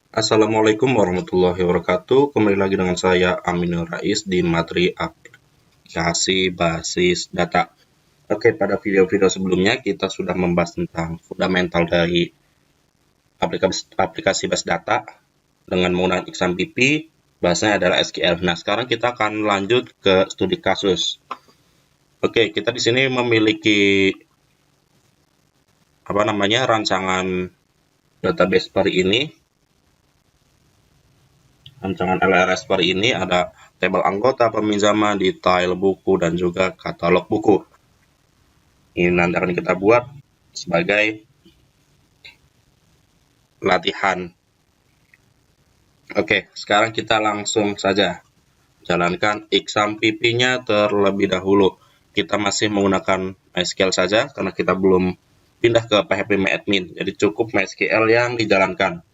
Assalamualaikum warahmatullahi wabarakatuh. Kembali lagi dengan saya Aminur Rais di materi aplikasi basis data. Oke, pada video-video sebelumnya kita sudah membahas tentang fundamental dari aplikasi basis data dengan menggunakan XAMPP, bahasanya adalah SQL. Nah, sekarang kita akan lanjut ke studi kasus. Oke, kita di sini memiliki rancangan database seperti ini. Rancangan LRS seperti ini ada tabel anggota, peminjaman, detail buku, dan juga katalog buku. Ini nanti akan kita buat sebagai latihan. Oke, sekarang kita langsung saja jalankan XAMPP-nya terlebih dahulu. Kita masih menggunakan MySQL saja karena kita belum pindah ke PHP-MyAdmin. Jadi cukup MySQL yang dijalankan.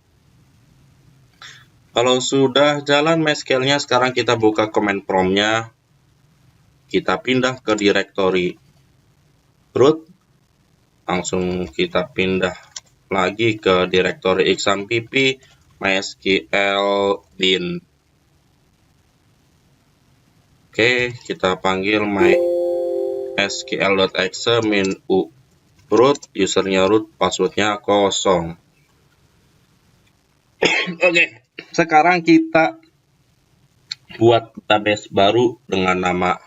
Kalau sudah jalan MySQL-nya, sekarang kita buka command prompt-nya. Kita pindah ke directory root. Langsung kita pindah lagi ke directory XAMPP MySQL bin. Oke, kita panggil mysql.exe min u root, usernya root, passwordnya kosong. Oke, sekarang kita buat database baru dengan nama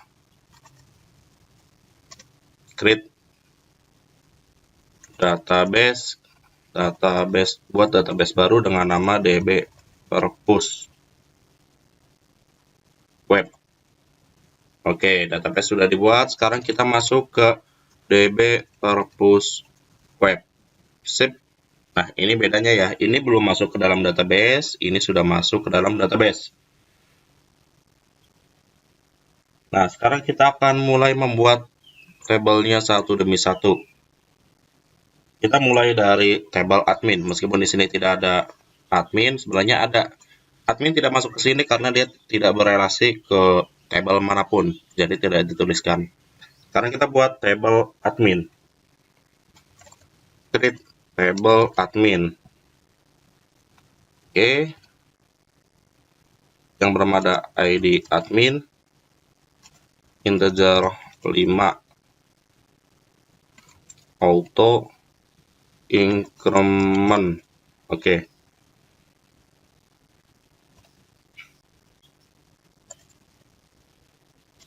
create database. Buat database baru dengan nama db purpose web. Oke, database sudah dibuat. Sekarang kita masuk ke db purpose web. Sip. Nah, ini bedanya ya. Ini belum masuk ke dalam database, ini sudah masuk ke dalam database. Nah, sekarang kita akan mulai membuat tabelnya satu demi satu. Kita mulai dari tabel admin. Meskipun di sini tidak ada admin, sebenarnya ada. Admin tidak masuk ke sini karena dia tidak berelasi ke tabel manapun, jadi tidak dituliskan. Sekarang kita buat tabel admin. Create tabel admin. Oke. Yang bermada ID admin. Integer 5. Auto increment. Oke.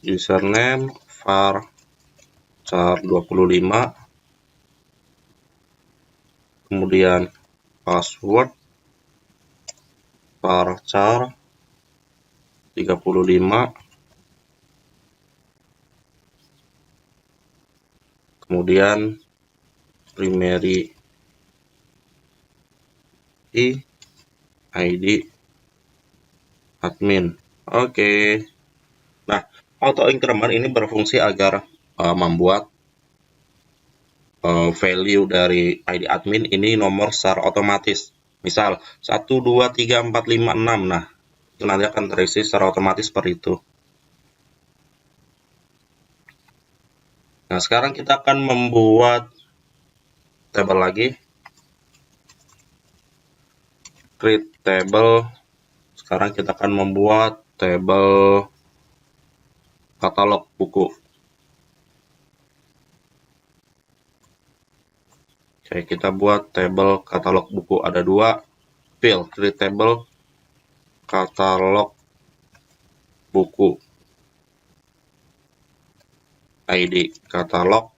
Username var char 25. Kemudian password var char 35. Kemudian primary ID admin. Oke. Nah, auto increment ini berfungsi agar membuat value dari ID admin ini nomor secara otomatis. Misal 1, 2, 3, 4, 5, 6. Nah, itu nanti akan terisi secara otomatis seperti itu. Nah, sekarang kita akan membuat tabel lagi. Create table. Sekarang kita akan membuat tabel katalog buku. Oke, kita buat tabel katalog buku. Ada 2 field. Create table katalog buku. ID katalog.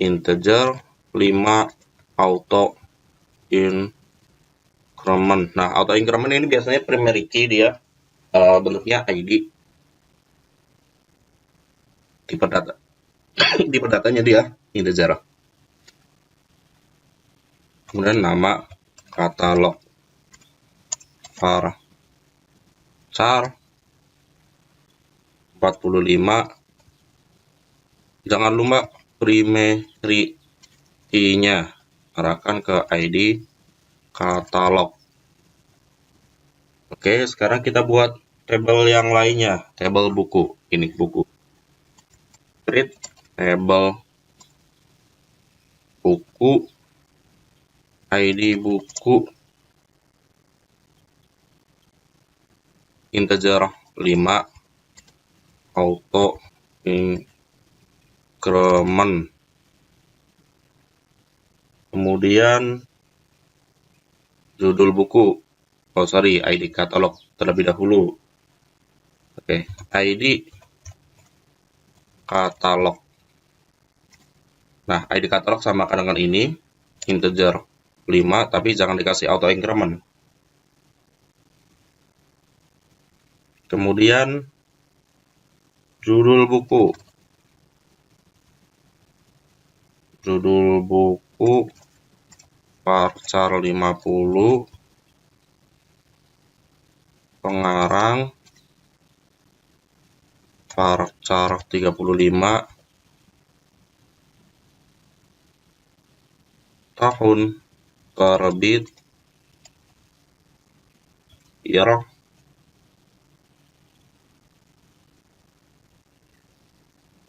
Integer 5 auto increment. Nah, auto increment ini biasanya primary key dia bentuknya ID. Tipe data tipe datanya dia integer. Kemudian nama katalog var char 45. Jangan lupa primary key-nya arahkan ke ID katalog. Oke, sekarang kita buat tabel yang lainnya, tabel buku. Ini buku. Create tabel buku, ID buku, integer 5, auto increment. Kemudian judul buku, ID katalog terlebih dahulu. Oke, ID katalog. Nah, ID katalog sama dengan ini, integer 5, tapi jangan dikasih auto increment. Kemudian judul buku. Judul buku varchar 50, pengarang varchar 35, tahun terbit year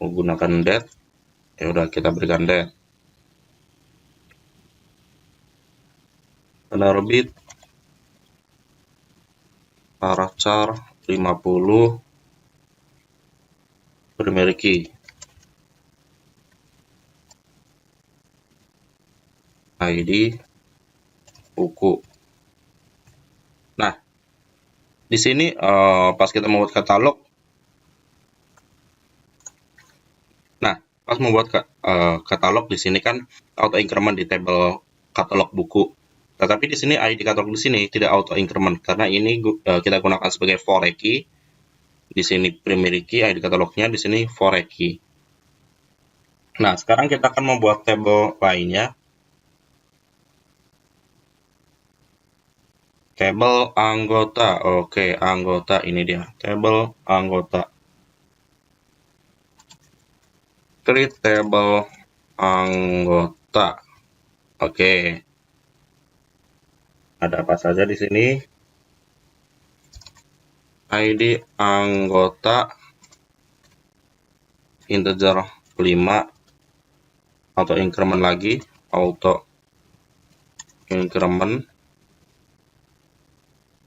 menggunakan date. Ya udah, kita berikan date. Penerbit varchar 50, primary key, ID buku. Nah, di sini pas kita membuat katalog, katalog di sini kan auto increment di tabel katalog buku. Tetapi di sini ID katalog di sini tidak auto increment karena ini kita gunakan sebagai foreign key. Di sini primary key, ID katalognya di sini foreign key. Nah, sekarang kita akan membuat tabel lainnya. Tabel anggota. Oke, anggota ini dia. Tabel anggota. Create tabel anggota. Oke. Ada apa saja di sini? ID anggota integer 5, auto increment lagi, auto increment.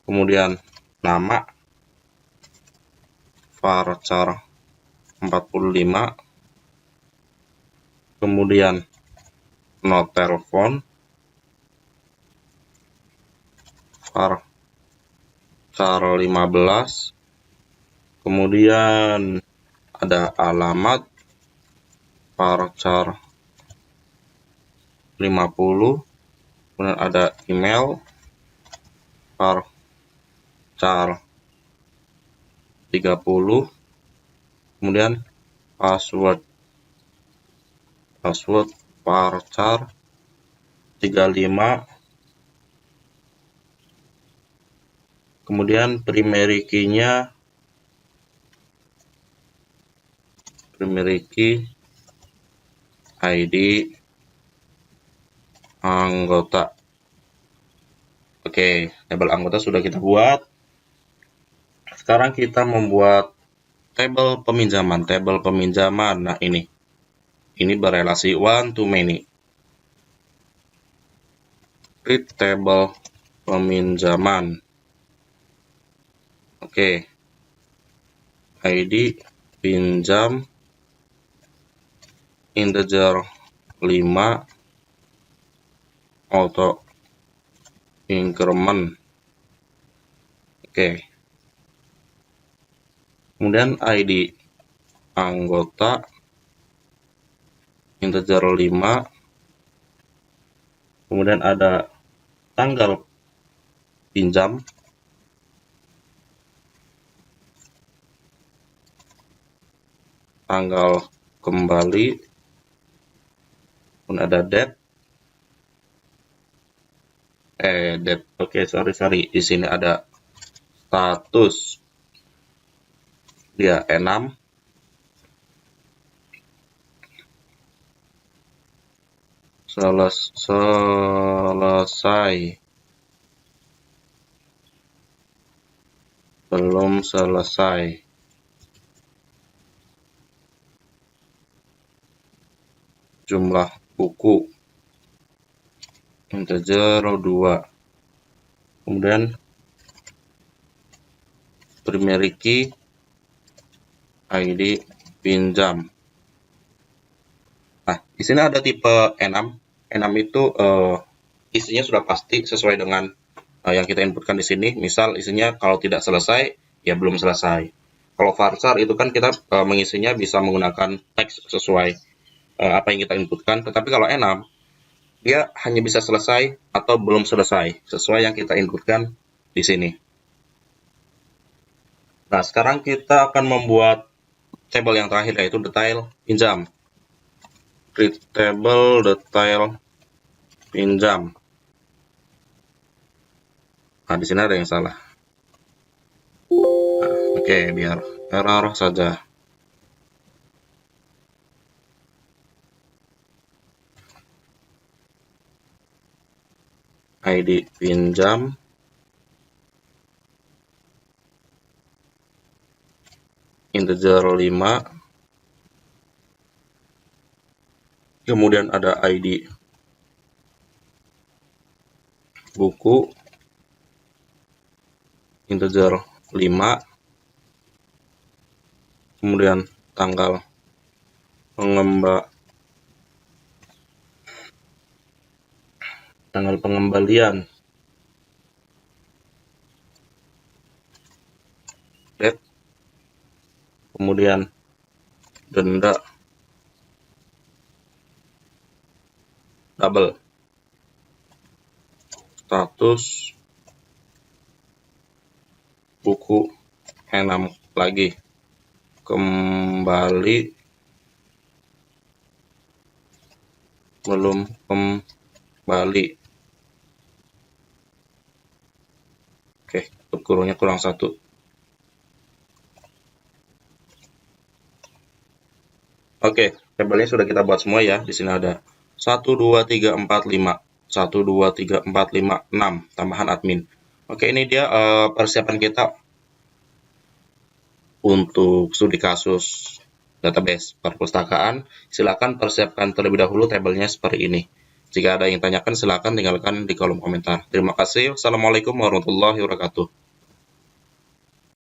Kemudian nama varchar 45, kemudian not telepon varchar 15, kemudian ada alamat varchar 50, kemudian ada email varchar 30, kemudian password varchar 35, kemudian primary key-nya ID anggota. Oke, tabel anggota sudah kita buat. Sekarang kita membuat tabel peminjaman. Nah, ini berrelasi one to many. Create tabel peminjaman. Oke. ID pinjam integer 5, auto increment. Oke. Kemudian ID anggota integer 5, kemudian ada tanggal pinjam, tanggal kembali, pun ada date. Oke, sorry. Di sini ada status. Dia 6. Selesai. Belum selesai. Jumlah buku integer 2. Kemudian primary key ID pinjam. Nah, di sini ada tipe enum. Enum itu isinya sudah pasti sesuai dengan yang kita inputkan di sini. Misal isinya kalau tidak selesai, ya belum selesai. Kalau varchar itu kan kita mengisinya bisa menggunakan teks sesuai apa yang kita inputkan. Tetapi kalau enum, dia hanya bisa selesai atau belum selesai sesuai yang kita inputkan di sini. Nah, sekarang kita akan membuat tabel yang terakhir, yaitu detail pinjam. Create table detail pinjam. Nah, di sini ada yang salah. Nah, oke, biar error saja. ID pinjam. Integer 5. Kemudian ada ID buku. Integer 5. Kemudian tanggal pengembalian, date, kemudian denda double, status buku enum lagi, kembali, belum kembali. Oke, kurungnya kurang 1. Oke, tabelnya sudah kita buat semua ya. Di sini ada 1, 2, 3, 4, 5. 1, 2, 3, 4, 5, 6. Tambahan admin. Oke, ini dia persiapan kita untuk studi kasus database perpustakaan. Silakan persiapkan terlebih dahulu tabelnya seperti ini. Jika ada yang tanyakan, silakan tinggalkan di kolom komentar. Terima kasih. Wassalamualaikum warahmatullahi wabarakatuh.